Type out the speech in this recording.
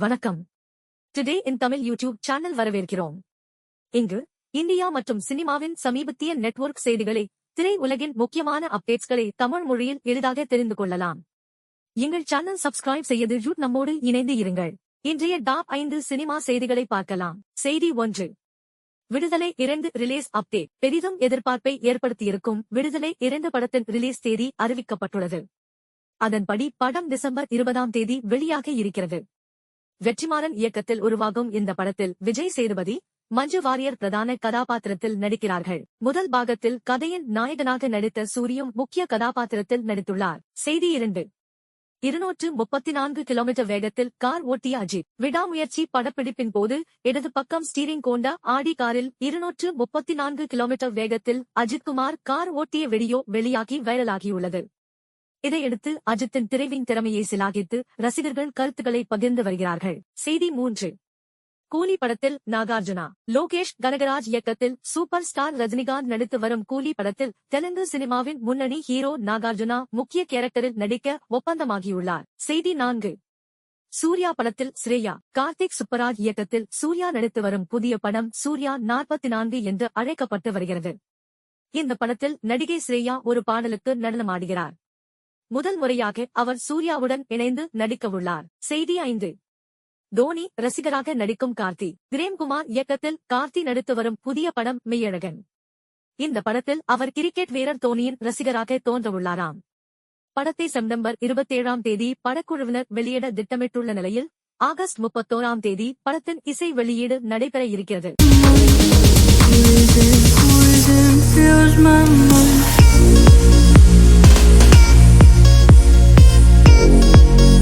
வணக்கம். Today in Tamil YouTube channel வரவேற்கிறோம். இங்கு இந்தியா மற்றும் சினிமாவின் சமீபத்திய நெட்வொர்க் செய்திகளை, திரை உலகின் முக்கியமான அப்டேட்ஸ்களை தமிழ் மொழியில் எளிதாக தெரிந்து கொள்ளலாம். எங்கள் சேனல் சப்ஸ்கிரைப் செய்து நம்மோடு இணைந்து இருங்கள். இன்றைய டாப் 5 சினிமா செய்திகளை பார்க்கலாம். செய்தி 1. விடுதலை 2 ரிலீஸ் அப்டேட். பெரிதும் எதிர்பார்ப்பை ஏற்படுத்தியிருக்கும் விடுதலை 2 படத்தின் ரிலீஸ் தேதி அறிவிக்கப்பட்டுள்ளது. அதன்படி படம் டிசம்பர் 20ஆம் தேதி வெளியாக இருக்கிறது. வெற்றிமாறன் இயக்கத்தில் உருவாகும் இந்த படத்தில் விஜய் சேதுபதி, மஞ்சு வாரியர் பிரதான கதாபாத்திரத்தில் நடிக்கிறார்கள். முதல் பாகத்தில் கதையின் நாயகனாக நடித்த சூரியும் முக்கிய கதாபாத்திரத்தில் நடித்துள்ளார். செய்தி 2. 234 கிலோமீட்டர் வேகத்தில் கார் ஓட்டிய அஜித். விடாமுயற்சி படப்பிடிப்பின் போது இடது பக்கம் ஸ்டீரிங் கொண்ட ஆடி காரில் 234 கிலோமீட்டர் வேகத்தில் அஜித்குமார் கார் ஓட்டிய வீடியோ வெளியாகி வைரலாகியுள்ளது. இதையடுத்து அஜித்தின் திரைவின் திறமையை சிலாகித்து ரசிகர்கள் கருத்துக்களை பகிர்ந்து வருகிறார்கள். செய்தி 3. கூலி படத்தில் நாகார்ஜுனா, லோகேஷ் கனகராஜ் இயக்கத்தில் சூப்பர் ஸ்டார் ரஜினிகாந்த் நடித்து வரும் கூலி படத்தில் தெலுங்கு சினிமாவின் முன்னணி ஹீரோ நாகார்ஜுனா முக்கிய கேரக்டரில் நடிக்க ஒப்பந்தமாகியுள்ளார். செய்தி 4. சூர்யா படத்தில் ஸ்ரேயா, கார்த்திக் சுப்பராஜ் இயக்கத்தில் சூர்யா நடித்து வரும் புதிய படம் சூர்யா 44 என்று அழைக்கப்பட்டு வருகிறது. இந்த படத்தில் நடிகை ஸ்ரேயா ஒரு பாடலுக்கு நடனமாடுகிறார். முதல் முறையாக அவர் சூர்யாவுடன் இணைந்து நடிக்கவுள்ளார். செய்தி 5. தோனி ரசிகராக நடிக்கும் கார்த்தி. பிரேம்குமார் இயக்கத்தில் கார்த்தி நடித்து வரும் புதிய படம் மெய்யழகன். இந்த படத்தில் அவர் கிரிக்கெட் வீரர் தோனியின் ரசிகராக தோன்றவுள்ளாராம். படத்தை செப்டம்பர் 27ஆம் தேதி படக்குழுவினர் வெளியிட திட்டமிட்டுள்ள நிலையில் ஆகஸ்ட் 31ஆம் தேதி படத்தின் இசை வெளியீடு நடைபெற இருக்கிறது.